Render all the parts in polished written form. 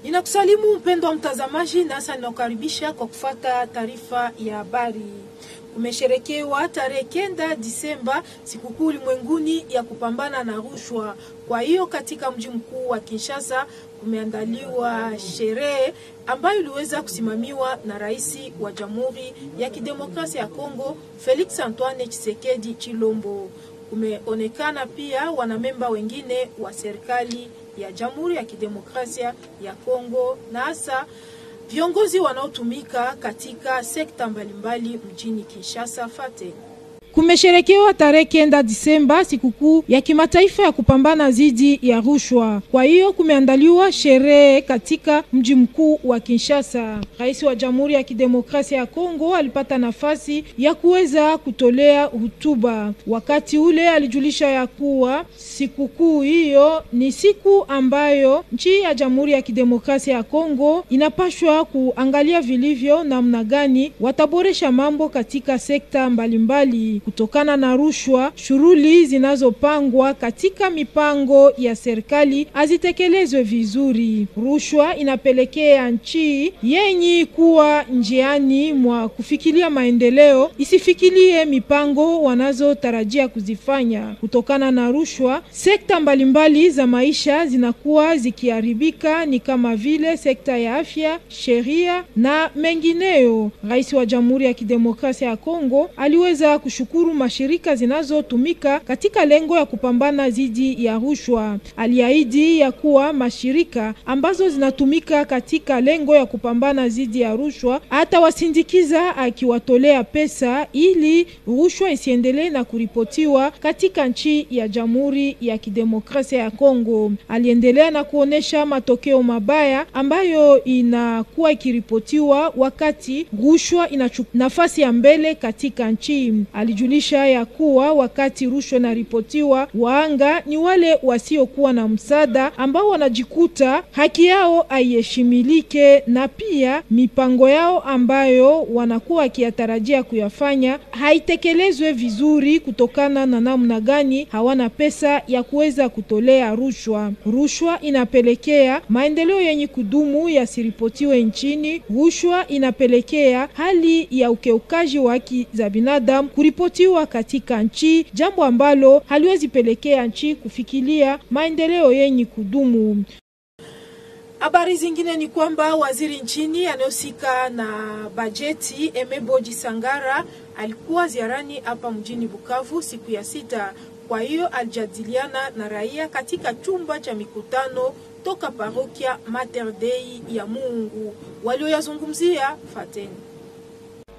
Ninakusalimu mpendwa mtazamaji, na sasa ninakukaribisha kwa kufuata taarifa ya habari. Kumesherekewa tarehe 9 Disemba sikukuu ulimwenguni ya kupambana na rushwa. Kwa hiyo katika mji mkuu wa Kinshasa kumeandaliwa sherehe ambayo iliweza kusimamiwa na Rais wa Jamhuri ya Kidemokrasia ya Kongo Felix Antoine Tshisekedi Chilombo. Kumeonekana pia wanamemba wengine wa serikali ya Jamhuri ya Kidemokrasia ya Kongo na hasa viongozi wanaotumika katika sekta mbalimbali mjini Kinshasa. Fate kumesherekewa tarehe 9 Disemba sikukuu ya kimataifa ya kupambana dhidi ya rushwa. Kwa hiyo kumeandaliwa sherehe katika mji mkuu wa Kinshasa. Rais wa Jamhuri ya Kidemokrasia ya Kongo alipata nafasi ya kuweza kutolea hotuba. Wakati ule alijulisha ya kuwa sikukuu hiyo ni siku ambayo nchi ya Jamhuri ya Kidemokrasia ya Kongo inapashwa kuangalia vilivyo namna gani wataboresha mambo katika sekta mbalimbali. Kutokana na rushwa, shughuli zinazopangwa katika mipango ya serikali hazitekelezwe vizuri. Rushwa inapelekea nchi yenye kuwa njiani mwa kufikiria maendeleo isifikirie mipango wanazotarajia kuzifanya. Kutokana na rushwa, sekta mbalimbali za maisha zinakuwa zikiharibika, ni kama vile sekta ya afya, sheria na mengineyo. Rais wa Jamhuri ya Kidemokrasia ya Kongo aliweza kushukuru mashirika zinazotumika katika lengo ya kupambana dhidi ya rushwa. Aliahidi ya kuwa mashirika ambazo zinatumika katika lengo ya kupambana dhidi ya rushwa hata wasindikiza akiwatolea pesa ili rushwa isiendelee na kuripotiwa katika nchi ya Jamhuri ya Kidemokrasia ya Kongo. Aliendelea na kuonesha matokeo mabaya ambayo inakuwa ikiripotiwa wakati rushwa inachukua nafasi ya mbele katika nchi. Alijulisha ya kuwa wakati rushwa inaripotiwa, waanga ni wale wasiokuwa na msaada ambao wanajikuta haki yao haiheshimilike na pia mipango yao ambayo wanakuwa wakiyatarajia kuyafanya haitekelezwe vizuri kutokana na namna gani hawana pesa ya kuweza kutolea rushwa. Rushwa inapelekea maendeleo yenye kudumu yasiripotiwe nchini. Rushwa inapelekea hali ya ukeukaji wa haki za binadamu kuripotiwa katika nchi, jambo ambalo haliwezi pelekea nchi kufikiria maendeleo yenye kudumu. Habari zingine ni kwamba waziri nchini anayehusika na bajeti Aime Boji Sangara alikuwa ziarani hapa mjini Bukavu siku ya 6. Kwa hiyo alijadiliana na raia katika chumba cha mikutano toka parokia Mater Dei ya Mungu. Walioyazungumzia fateni.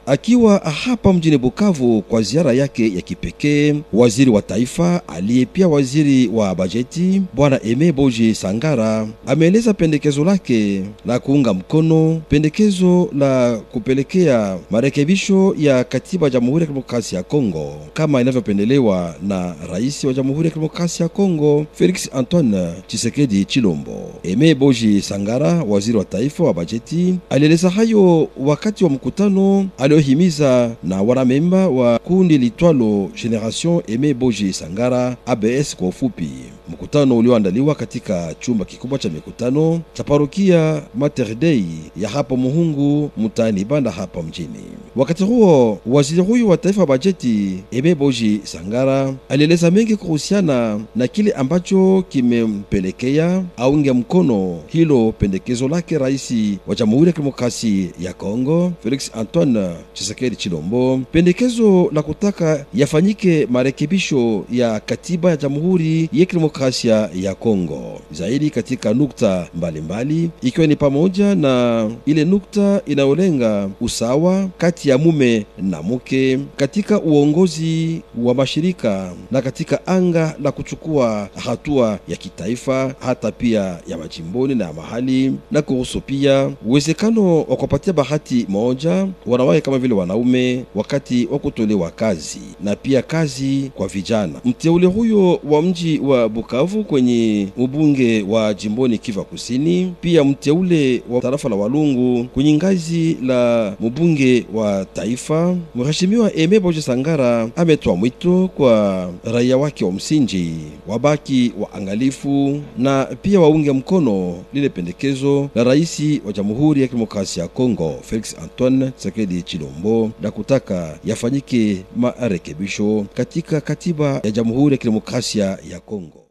Akiwa hapa mjini Bukavu kwa ziara yake ya kipekee, waziri wa taifa aliye pia waziri wa bajeti Bwana Aime Boji Sangara ameeleza pendekezo lake la kuunga mkono pendekezo la kupelekea marekebisho ya katiba ya Jamhuri ya Kidemokrasia ya Kongo kama inavyopendelewa na Rais wa Jamhuri ya Kidemokrasia ya Kongo Felix Antoine Tshisekedi Chilombo. Aime Boji Sangara, waziri wa taifa wa bajeti, alieleza hayo wakati wa mkutano himiza na wanamemba wa kundi litwalo Generation Aime Boji Sangara, ABS kwa ufupi. Mkutano ulioandaliwa katika chumba kikubwa cha mikutano cha parokia Mater Dei ya hapa Muhungu mtaani Banda hapa mjini. Wakati huo waziri huyu wa taifa bajeti Aime Boji Sangara alieleza mengi kuhusiana na kile ambacho kimempelekea aunge mkono hilo pendekezo lake Rais wa Jamhuri ya Kidemokrasia ya Kongo Felix Antoine Tshisekedi Chilombo, pendekezo la kutaka yafanyike marekebisho ya katiba ya Jamhuri ya Kidemokrasia ya Kongo, zaidi katika nukta mbalimbali, ikiwa ni pamoja na ile nukta inayolenga usawa kati ya mume na mke katika uongozi wa mashirika na katika anga la kuchukua hatua ya kitaifa hata pia ya majimboni na mahali, na kuhusu pia uwezekano wa kupatia bahati moja wanawake kama vile wanaume wakati wa kutolewa kazi na pia kazi kwa vijana. Mteule huyo wa mji wa Bukavu Bukavu kwenye ubunge wa jimboni Kivu Kusini, pia mteule wa tarafa la Walungu kwenye ngazi la mbunge wa taifa, Mheshimiwa Aime Boje Sangara ametoa mwito kwa raia wake wa msingi wabaki waangalifu na pia waunge mkono lile pendekezo la rais wa Jamhuri ya Kidemokrasia ya Kongo Felix Antoine Tshisekedi Tshilombo la kutaka yafanyike marekebisho katika katiba ya Jamhuri ya Kidemokrasia ya Kongo.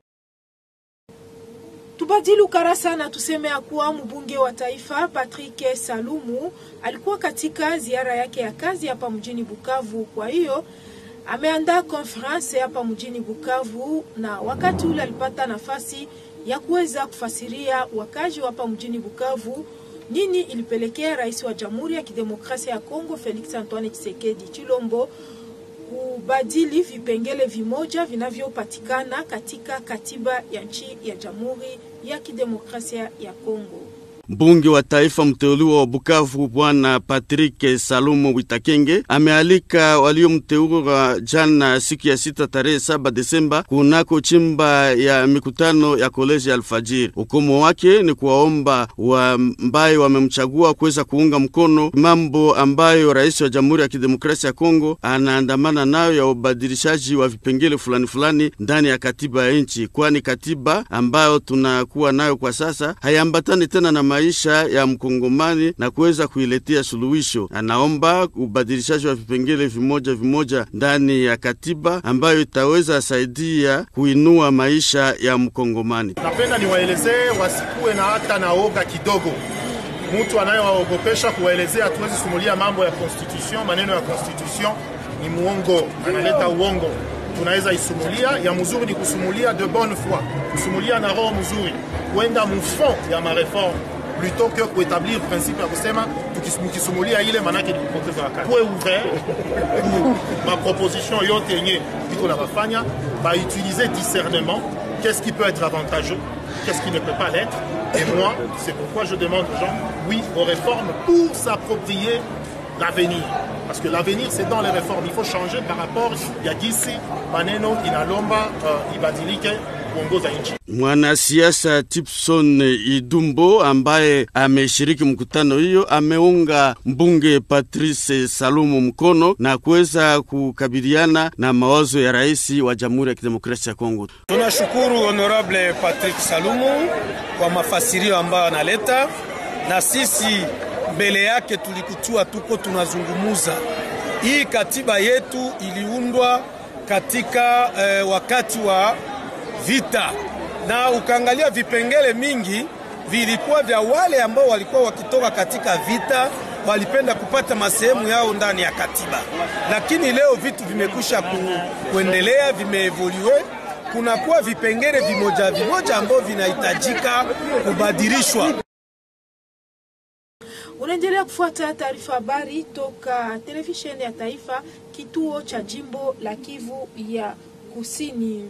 Tubadili ukarasa na tuseme ya kuwa mbunge wa taifa Patrick Salumu alikuwa katika ziara yake ya kazi hapa mjini Bukavu. Kwa hiyo ameandaa conference hapa mjini Bukavu, na wakati ule alipata nafasi ya kuweza kufasiria wakazi hapa mjini Bukavu nini ilipelekea rais wa Jamhuri ya Kidemokrasia ya Kongo Felix Antoine Tshisekedi Tshilombo kubadili vipengele vimoja vinavyopatikana katika katiba ya nchi ya Jamhuri ya Kidemokrasia ya Kongo. Mbunge wa taifa mteuliwa wa Bukavu Bwana Patrick Salumu Witakenge amealika waliomteua jana siku ya 6 tarehe 7 Desemba kunako chimba ya mikutano ya Koleji Alfajiri. Ukomo wake ni kuwaomba ambaye wamemchagua kuweza kuunga mkono mambo ambayo rais wa Jamhuri ya Kidemokrasia ya Kongo anaandamana nayo ya ubadilishaji wa vipengele fulani ndani ya katiba ya nchi, kwani katiba ambayo tunakuwa nayo kwa sasa hayambatani tena na maisha ya mkongomani na kuweza kuiletea suluhisho. Anaomba ubadilishaji wa vipengele vimoja ndani ya katiba ambayo itaweza saidia kuinua maisha ya mkongomani. Napenda niwaelezee wasikuwe na hata na oga kidogo. Mtu anayewaogopesha kuwaelezea hatuwezi sumulia mambo ya constitution, maneno ya constitution ni muongo, analeta uongo. Tunaweza isumulia, ya mzuri ni kusumulia de bonne foi, kusumulia na roho mzuri, kwenda mfond ya mareforme plutôt que kuétablir principe ya kusema tukisumulia ile manake ni kupoteza wakati. Kuwe ouvert ma proposition yote yenye biko na bafanya ba utiliser discernement, qu'est-ce qui peut être avantageux, qu'est-ce qui ne peut pas l'être. Et moi, c'est pourquoi je demande aux gens oui aux réformes pour s'approprier l'avenir. Parce que l'avenir, c'est dans les réformes. Il faut changer par rapport ya gisi maneno inalomba ibadilike kuongoza nchi. Mwanasiasa Tipson Idumbo ambaye ameshiriki mkutano hiyo ameunga mbunge Patrice Salumu mkono na kuweza kukabiliana na mawazo ya rais wa Jamhuri ya Kidemokrasia ya Kongo. Tunashukuru honorable Patrick Salumu kwa mafasirio ambayo analeta, na sisi mbele yake tulikutua tuko tunazungumuza. Hii katiba yetu iliundwa katika wakati wa vita, na ukaangalia vipengele mingi vilikuwa vya wale ambao walikuwa wakitoka katika vita, walipenda kupata masehemu yao ndani ya katiba. Lakini leo vitu vimekusha kuendelea, vimeevolue, kunakuwa vipengele vimoja ambao vinahitajika kubadilishwa. Unaendelea kufuata taarifa habari toka televisheni ya taifa, kituo cha jimbo la Kivu ya Kusini.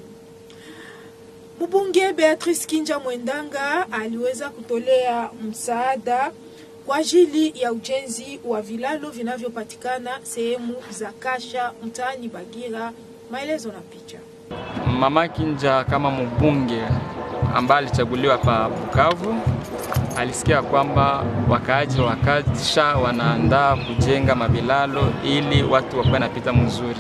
Mbunge Beatrice Kinja Mwendanga aliweza kutolea msaada kwa ajili ya ujenzi wa vilalo vinavyopatikana sehemu za Kasha mtaani Bagira. Maelezo na picha. Mama Kinja kama mbunge ambaye alichaguliwa pa Bukavu alisikia kwamba wakaaji wa Kasha wanaandaa kujenga mabilalo ili watu wakuwe napita mzuri.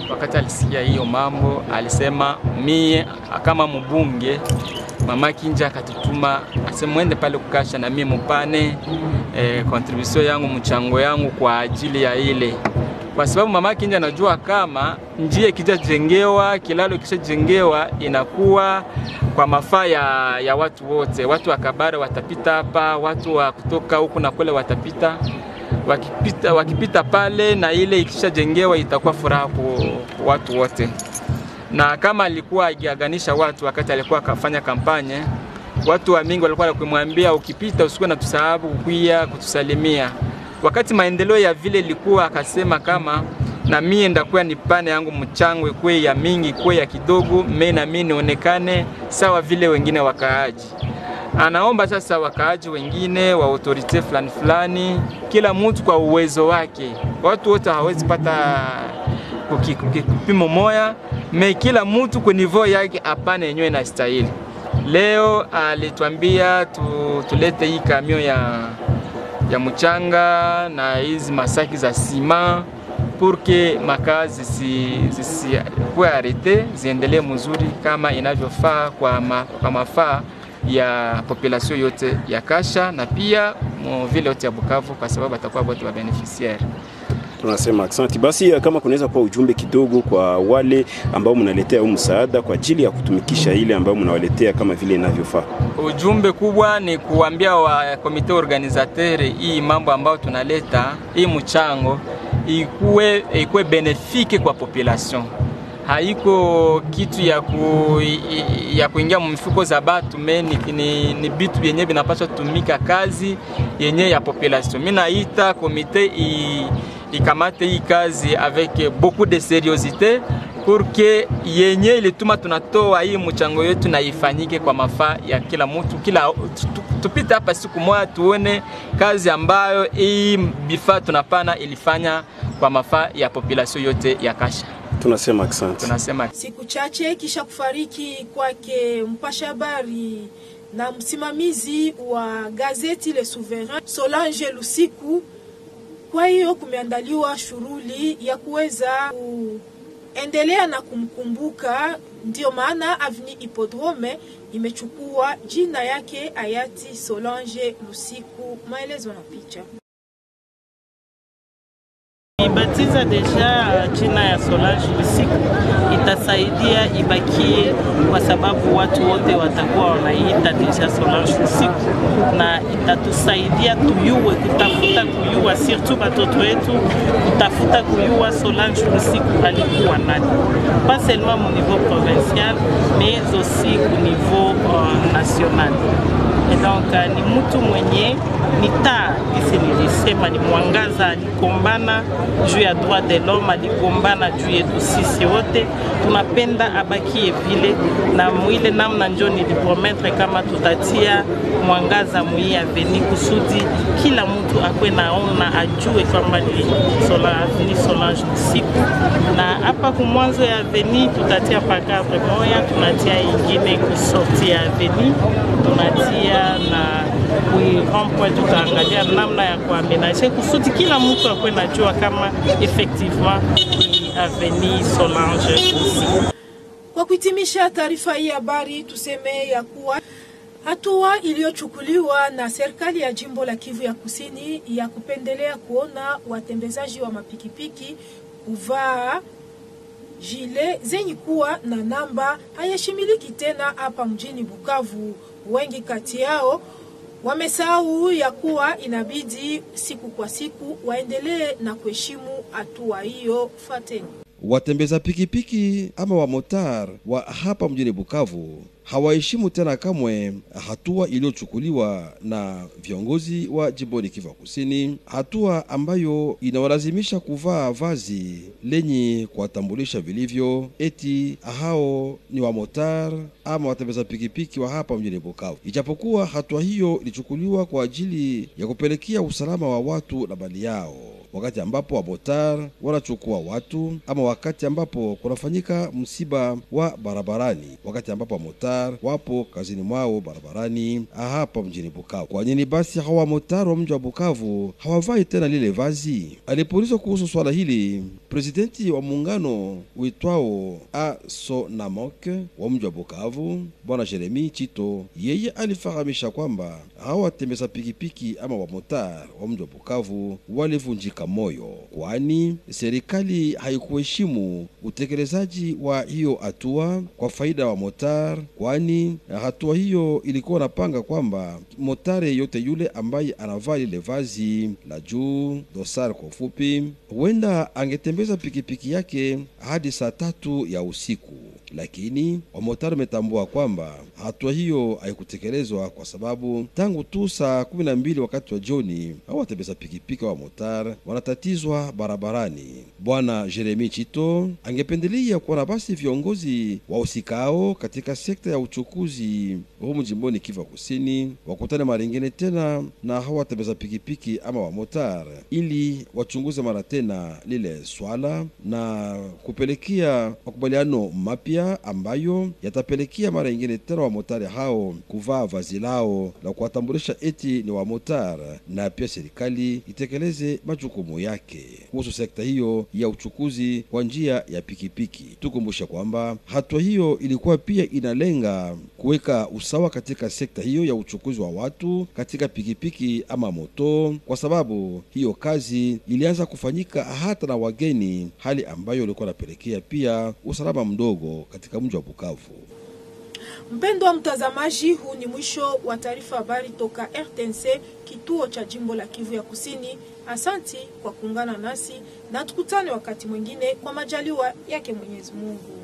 Wakati alisikia hiyo mambo, alisema mie kama mbunge, Mama Kinja akatutuma asemwende pale kukasha na mie mpane contribution yangu, mchango yangu kwa ajili ya ile. Kwa sababu Mama Kinja anajua kama njia kijajengewa, kilalo kishajengewa inakuwa kwa mafaa ya watu wote. Watu wa Kabare watapita hapa, watu wa kutoka huku na kule watapita. Wakipita pale na ile ikishajengewa itakuwa furaha kwa watu wote. Na kama alikuwa akiaganisha watu wakati alikuwa akafanya kampanye, watu wa mingi walikuwa wakimwambia ukipita usikuwe na tusahabu kukuia kutusalimia. Wakati maendeleo ya vile ilikuwa akasema kama na mie ndakuwa nipane yangu mchango ikue ya mingi ikue ya kidogo, mimi na mimi nionekane sawa vile wengine wakaaji. Anaomba sasa wakaaji wengine wa autorite fulani kila mtu kwa uwezo wake. Watu wote hawezi pata kipimo moja, me kila mtu kwa niveau yake hapana yenyewe na stahili. Leo alituambia tulete hii kamio ya mchanga na hizi masaki za sima pour que makazi zisikuwe arete, ziendelee mzuri kama inavyofaa kwa mafaa ya population yote ya Kasha na pia vile yote ya Bukavu, kwa sababu atakuwa wote wa beneficiaire. Tunasema asante. Basi kama kunaweza kuwa ujumbe kidogo kwa wale ambao mnaletea msaada kwa ajili ya kutumikisha ile ambao mnawaletea kama vile inavyofaa. Ujumbe kubwa ni kuambia wa komite organisateur hii mambo ambao tunaleta, hii mchango ikuwe benefike kwa population. Haiko kitu ya kuingia mmifuko za batu, ni bitu yenye binapaswa tumika kazi yenye ya population. Mimi naita komite ikamate hii kazi avec beaucoup de sérieuxité pour que yenye ilituma tunatoa hii mchango yetu na ifanyike kwa mafaa ya kila mtu. Tupite hapa siku moja tuone kazi ambayo hii bifaa tunapana ilifanya kwa mafaa ya population yote ya Kasha. Tunasema asante. Tunasema siku chache kisha kufariki kwake mpasha habari na msimamizi wa gazeti Le Souverain Solange Lusiku. Kwa hiyo kumeandaliwa shughuli ya kuweza kuendelea na kumkumbuka. Ndio maana Avenue Hippodrome imechukua jina yake hayati Solange Lusiku. Maelezo na picha. Ibatiza deja jina ya Solange Lusiku itasaidia ibakie, kwa sababu watu wote watakuwa wanaita deja Solange Lusiku, na itatusaidia tuyue kutafuta kuyua surtout watoto wetu kutafuta kuyua Solange Lusiku alikuwa nani, pas seulement au niveau provincial mais aussi au niveau national. Et donc ni mtu mwenye nita isi nilisema ni mwangaza, alikombana juu ya droit de l'homme, alikombana juu yetu sisi wote. Tunapenda abakie vile na mwile namna njo nilipromettre kama tutatia mwangaza mwi Avenue kusudi kila mtu akwe naona ajue kwamba ni Solange Lusiku. Na hapa kumwanzo ya Avenue tutatia pakadre moya, tunatia ingine kusorti ya Avenue, tunatia na rond-point, tutaangalia namna ya kuamenaje kusudi kila mtu akwe najua kama effectivement ni Avenue Solange Lusiku. Kwa kuhitimisha taarifa hii habari, tuseme ya kuwa hatua iliyochukuliwa na serikali ya jimbo la Kivu ya Kusini ya kupendelea kuona watembezaji wa mapikipiki kuvaa jile zenye kuwa na namba hayashimiliki tena hapa mjini Bukavu. Wengi kati yao wamesahau ya kuwa inabidi siku kwa siku waendelee na kuheshimu hatua hiyo. Fateni. Watembeza pikipiki ama wa motar wa hapa mjini Bukavu hawaheshimu tena kamwe hatua iliyochukuliwa na viongozi wa jimboni Kivu Kusini, hatua ambayo inawalazimisha kuvaa vazi lenye kuwatambulisha vilivyo eti hao ni wa motar ama watembeza pikipiki wa hapa mjini Bukavu. Ijapokuwa hatua hiyo ilichukuliwa kwa ajili ya kupelekea usalama wa watu na mali yao, wakati ambapo wamotar wanachukua watu ama wakati ambapo kunafanyika msiba wa barabarani, wakati ambapo wamotar wapo kazini mwao barabarani hapa mjini Bukavu. Kwa nini basi hawa motar wa mji wa Bukavu hawavai tena lile vazi? Alipoulizwa kuhusu swala hili, presidenti wa muungano uitwao ASONAMOK wa mji wa Bukavu, Bwana Jeremy Chito, yeye alifahamisha kwamba hawa watembeza pikipiki ama wa motar wa mji wa Bukavu walivunjika moyo, kwani serikali haikuheshimu utekelezaji wa hiyo hatua kwa faida wa motar, kwani hatua hiyo ilikuwa napanga kwamba motare yote yule ambaye anavaa lile vazi la juu dosar kwa ufupi, huenda angetembeza pikipiki yake hadi saa 3 ya usiku. lakini wamotari wametambua kwamba hatua hiyo haikutekelezwa kwa sababu tangu tu saa 12 wakati wa jioni hao watembeza pikipiki wa motar wanatatizwa barabarani. Bwana Jeremy Chito angependelea kuona basi viongozi wa usikao katika sekta ya uchukuzi humu jimboni Kivu Kusini wakutane mara nyingine tena na hao watembeza pikipiki ama wa motar ili wachunguze mara tena lile swala na kupelekea makubaliano mapya ambayo yatapelekea mara nyingine tena wa motari hao kuvaa vazi lao la kuwatambulisha eti ni wa motar, na pia serikali itekeleze majukumu yake kuhusu sekta hiyo ya uchukuzi kwa njia ya pikipiki. Tukumbusha kwamba hatua hiyo ilikuwa pia inalenga kuweka usawa katika sekta hiyo ya uchukuzi wa watu katika pikipiki ama moto, kwa sababu hiyo kazi ilianza kufanyika hata na wageni, hali ambayo ilikuwa inapelekea pia usalama mdogo katika mji wa Bukavu. Mpendo wa mtazamaji, huu ni mwisho wa taarifa habari toka RTNC kituo cha jimbo la Kivu ya Kusini. Asanti kwa kuungana nasi na tukutane wakati mwingine kwa majaliwa yake Mwenyezi Mungu.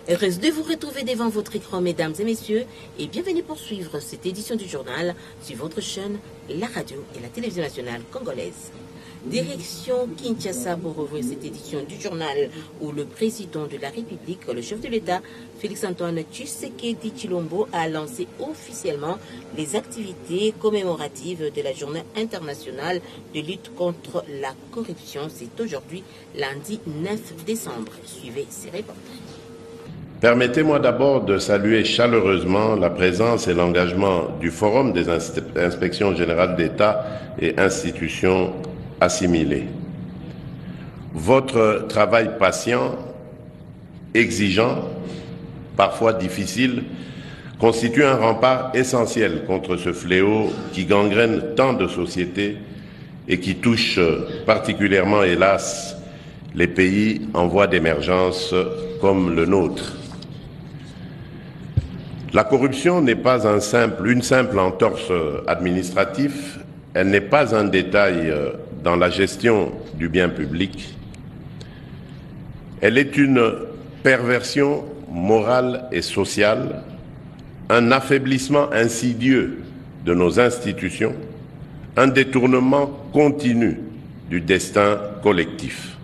Heureuse de vous retrouver devant votre écran, mesdames et messieurs, et bienvenue pour suivre cette édition du journal sur votre chaîne, la radio et la télévision nationale congolaise. Direction Kinshasa pour ouvrir cette édition du journal où le président de la République, le chef de l'État, Félix-Antoine Tshisekedi Tshilombo, a lancé officiellement les activités commémoratives de la Journée internationale de lutte contre la corruption. C'est aujourd'hui, lundi 9 décembre. Suivez ces reportages. Permettez-moi d'abord de saluer chaleureusement la présence et l'engagement du Forum des inspections générales d'État et institutions assimilées. Votre travail patient, exigeant, parfois difficile, constitue un rempart essentiel contre ce fléau qui gangrène tant de sociétés et qui touche particulièrement, hélas, les pays en voie d'émergence comme le nôtre. La corruption n'est pas une simple entorse administrative, elle n'est pas un détail dans la gestion du bien public, elle est une perversion morale et sociale, un affaiblissement insidieux de nos institutions, un détournement continu du destin collectif.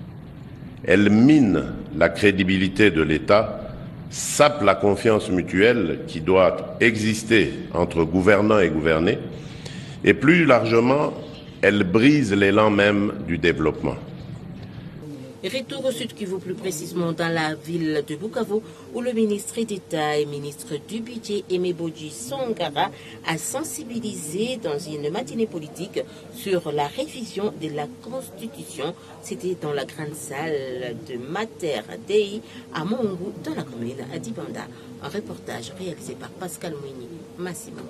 Elle mine la crédibilité de l'État, sape la confiance mutuelle qui doit exister entre gouvernants et gouvernés, et plus largement, elle brise l'élan même du développement. Retour au Sud Kivu, plus précisément dans la ville de Bukavu, où le ministre d'État et ministre du Budget, Aimé Boji Songara, a sensibilisé dans une matinée politique sur la révision de la Constitution. C'était dans la grande salle de Mater Dei à Mongu, dans la commune d'Ibanda. Un reportage réalisé par Pascal Mouini, Massimo.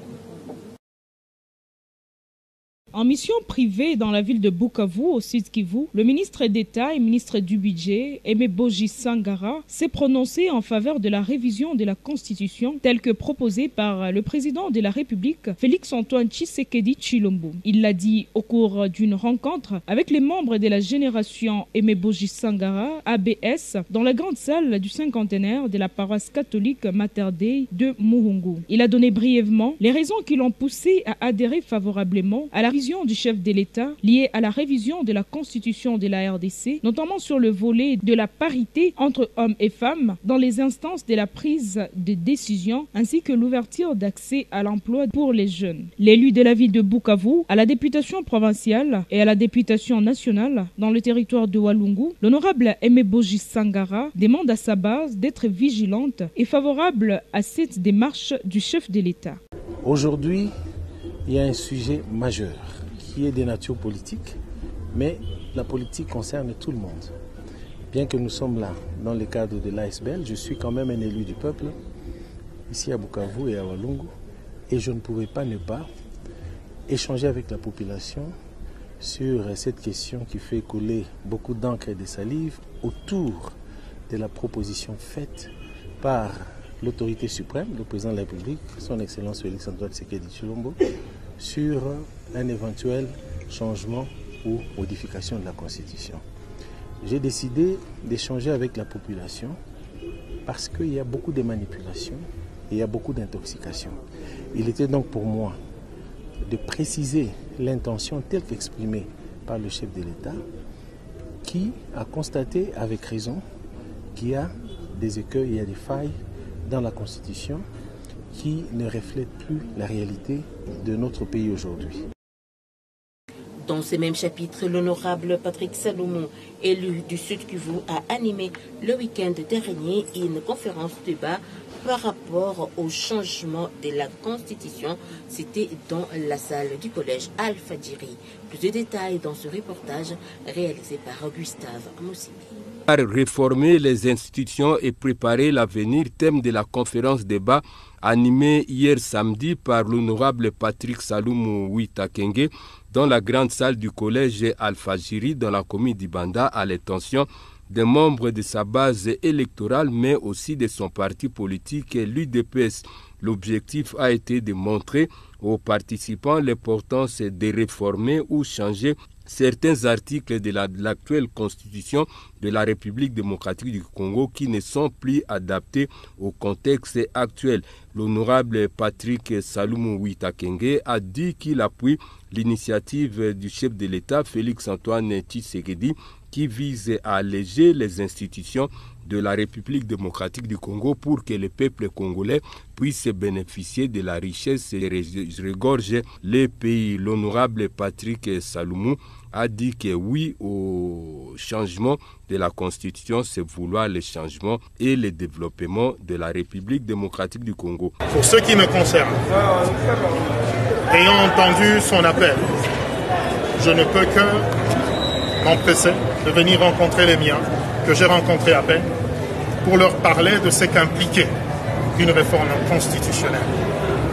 En mission privée dans la ville de Bukavu, au Sud Kivu, le ministre d'État et ministre du Budget, Aimé Boji Sangara, s'est prononcé en faveur de la révision de la Constitution telle que proposée par le président de la République, Félix-Antoine Tshisekedi Tshilombo. Il l'a dit au cours d'une rencontre avec les membres de la génération Aimé Boji Sangara, ABS, dans la grande salle du cinquantenaire de la paroisse catholique Mater Dei de Muhungu. Il a donné brièvement les raisons qui l'ont poussé à adhérer favorablement à la du chef de l'État liée à la révision de la constitution de la RDC, notamment sur le volet de la parité entre hommes et femmes dans les instances de la prise de décision, ainsi que l'ouverture d'accès à l'emploi pour les jeunes. L'élu de la ville de Bukavu, à la députation provinciale et à la députation nationale dans le territoire de Walungu, l'honorable Aimé Boji Sangara demande à sa base d'être vigilante et favorable à cette démarche du chef de l'État. Aujourd'hui, il y a un sujet majeur qui est de nature politique, mais la politique concerne tout le monde. Bien que nous sommes là dans le cadre de l'ASBL, je suis quand même un élu du peuple, ici à Bukavu et à Walungu, et je ne pouvais pas ne pas échanger avec la population sur cette question qui fait couler beaucoup d'encre et de salive autour de la proposition faite par l'autorité suprême, le président de la République, son Excellence Félix-Antoine Tshisekedi Tshilombo, sur un éventuel changement ou modification de la Constitution. J'ai décidé d'échanger avec la population parce qu'il y a beaucoup de manipulations et il y a beaucoup d'intoxication. Il était donc pour moi de préciser l'intention telle qu'exprimée par le chef de l'État, qui a constaté avec raison qu'il y a des écueils, il y a des failles dans la Constitution qui ne reflète plus la réalité de notre pays aujourd'hui. Dans ce même chapitre, l'honorable Patrick Salomon, élu du Sud Kivu, a animé le week-end dernier une conférence débat par rapport au changement de la Constitution. C'était dans la salle du collège Al-Fadjiri. Plus de détails dans ce reportage réalisé par Gustave Moussimi. Réformer les institutions et préparer l'avenir, thème de la conférence débat animée hier samedi par l'honorable Patrick Salomon Witakenge dans la grande salle du collège Al-Fadjiri dans la commune d'Ibanda à l'intention des membres de sa base électorale mais aussi de son parti politique l'UDPS. L'objectif a été de montrer aux participants l'importance de réformer ou changer certains articles de l'actuelle constitution de la République démocratique du Congo qui ne sont plus adaptés au contexte actuel. L'honorable Patrick Salomon Witakenge a dit qu'il appuie l'initiative du chef de l'État Félix-Antoine Tshisekedi qui vise à alléger les institutions de la République démocratique du Congo pour que le peuple congolais puisse bénéficier de la richesse et regorge les pays. L'honorable Patrick Salomon a dit que oui au changement de la Constitution, c'est vouloir le changement et le développement de la République démocratique du Congo. Pour ce qui me concerne, ayant entendu son appel, je ne peux que m'empresser de venir rencontrer les miens, que j'ai rencontrés à peine, pour leur parler de ce qu'impliquait une réforme constitutionnelle.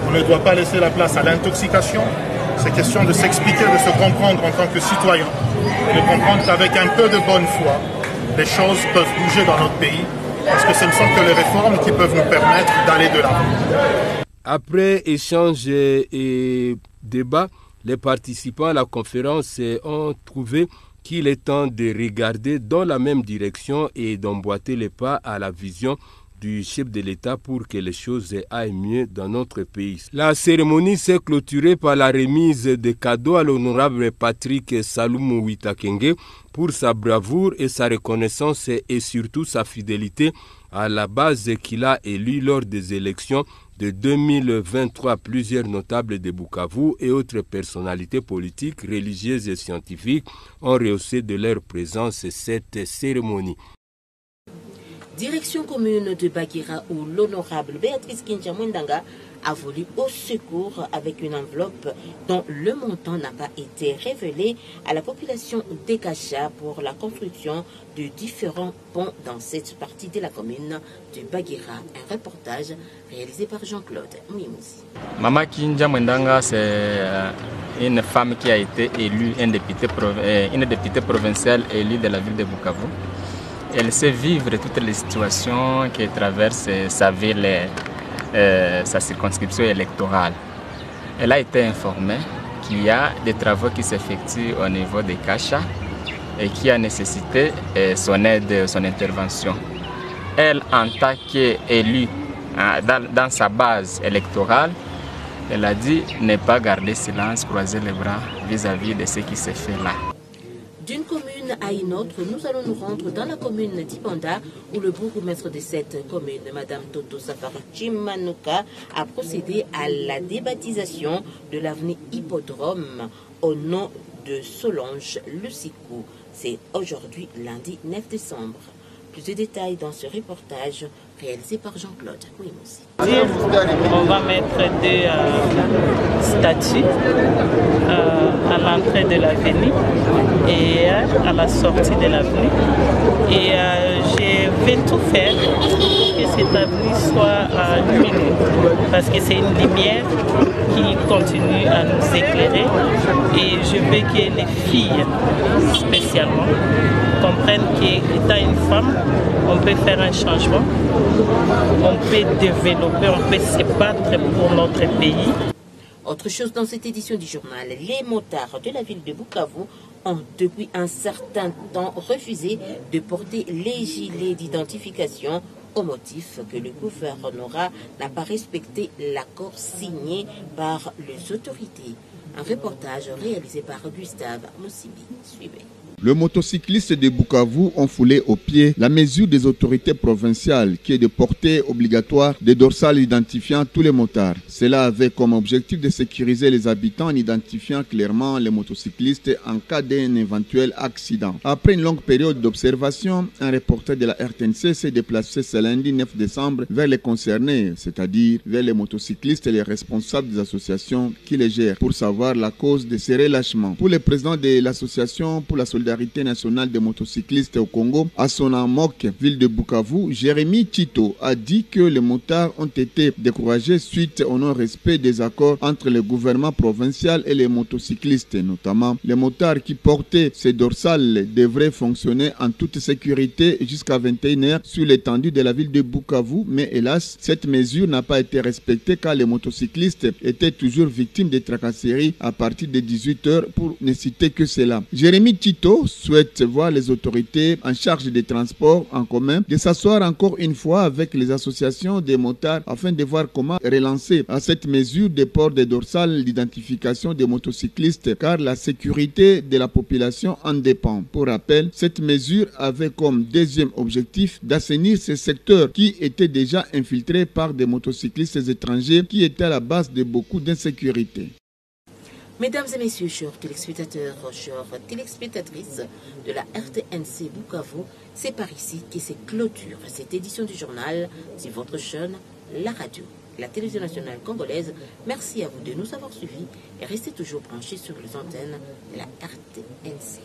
On ne doit pas laisser la place à l'intoxication. C'est question de s'expliquer, de se comprendre en tant que citoyen, et de comprendre qu'avec un peu de bonne foi, les choses peuvent bouger dans notre pays, parce que ce ne sont que les réformes qui peuvent nous permettre d'aller de l'avant. Après échange et débat, les participants à la conférence ont trouvé qu'il est temps de regarder dans la même direction et d'emboîter les pas à la vision du chef de l'État pour que les choses aillent mieux dans notre pays. La cérémonie s'est clôturée par la remise de cadeaux à l'honorable Patrick Salomon Witakenge pour sa bravoure et sa reconnaissance et surtout sa fidélité à la base qu'il a élue lors des élections de 2023. Plusieurs notables de Bukavu et autres personnalités politiques, religieuses et scientifiques ont rehaussé de leur présence cette cérémonie. Direction commune de Bagira où l'honorable Béatrice Kinja Mwendanga a voulu au secours avec une enveloppe dont le montant n'a pas été révélé à la population d'Ekacha pour la construction de différents ponts dans cette partie de la commune de Bagira. Un reportage réalisé par Jean-Claude Mouimouzi. Mama Kinja Mwendanga, c'est une femme qui a été élue, une députée provinciale élue de la ville de Bukavu. Elle sait vivre toutes les situations que traverse sa ville, sa circonscription électorale. Elle a été informée qu'il y a des travaux qui s'effectuent au niveau des Kasha et qui a nécessité son aide, son intervention. Elle, en tant qu'élue dans sa base électorale, elle a dit ne pas garder silence, croiser les bras vis-à-vis de ce qui s'est fait là. D'une commune à une autre, nous allons nous rendre dans la commune d'Ibanda où le bourgmestre de cette commune, Madame Toto Safari Chimanuka, a procédé à la débaptisation de l'avenue Hippodrome au nom de Solange Lucikou. C'est aujourd'hui, lundi 9 décembre. Plus de détails dans ce reportage réalisé par Jean-Claude Kouimoussi. On va mettre deux statues à l'entrée de l'avenue et à la sortie de l'avenue. Et je vais tout faire pour que cette avenue soit lumineuse parce que c'est une lumière qui continue à nous éclairer et je veux que les filles spécialement comprennent qu'étant une femme, on peut faire un changement, on peut développer, on peut se battre pour notre pays. Autre chose dans cette édition du journal, les motards de la ville de Bukavu ont depuis un certain temps refusé de porter les gilets d'identification au motif que le gouvernorat n'a pas respecté l'accord signé par les autorités. Un reportage réalisé par Gustave Moussibi. Suivez. Le motocycliste de Bukavu ont foulé au pied la mesure des autorités provinciales qui est de porter obligatoire des dorsales identifiant tous les motards. Cela avait comme objectif de sécuriser les habitants en identifiant clairement les motocyclistes en cas d'un éventuel accident. Après une longue période d'observation, un reporter de la RTNC s'est déplacé ce lundi 9 décembre vers les concernés, c'est-à-dire vers les motocyclistes et les responsables des associations qui les gèrent, pour savoir la cause de ces relâchements. Pour le président de l'association pour la solidarité nationale des motocyclistes au Congo, à son amok, ville de Bukavu, Jérémy Chito a dit que les motards ont été découragés suite au non-respect des accords entre le gouvernement provincial et les motocyclistes. Notamment, les motards qui portaient ces dorsales devraient fonctionner en toute sécurité jusqu'à 21h sur l'étendue de la ville de Bukavu, mais hélas, cette mesure n'a pas été respectée car les motocyclistes étaient toujours victimes de tracasseries à partir de 18h pour ne citer que cela. Jérémy Chito souhaite voir les autorités en charge des transports en commun de s'asseoir encore une fois avec les associations des motards afin de voir comment relancer à cette mesure de port des dorsales d'identification des motocyclistes car la sécurité de la population en dépend. Pour rappel, cette mesure avait comme deuxième objectif d'assainir ces secteurs qui étaient déjà infiltrés par des motocyclistes étrangers qui étaient à la base de beaucoup d'insécurité. Mesdames et messieurs, chers téléspectateurs, chères téléspectatrices de la RTNC Bukavu, c'est par ici que se clôture cette édition du journal sur votre chaîne, la radio, la télévision nationale congolaise. Merci à vous de nous avoir suivis et restez toujours branchés sur les antennes de la RTNC.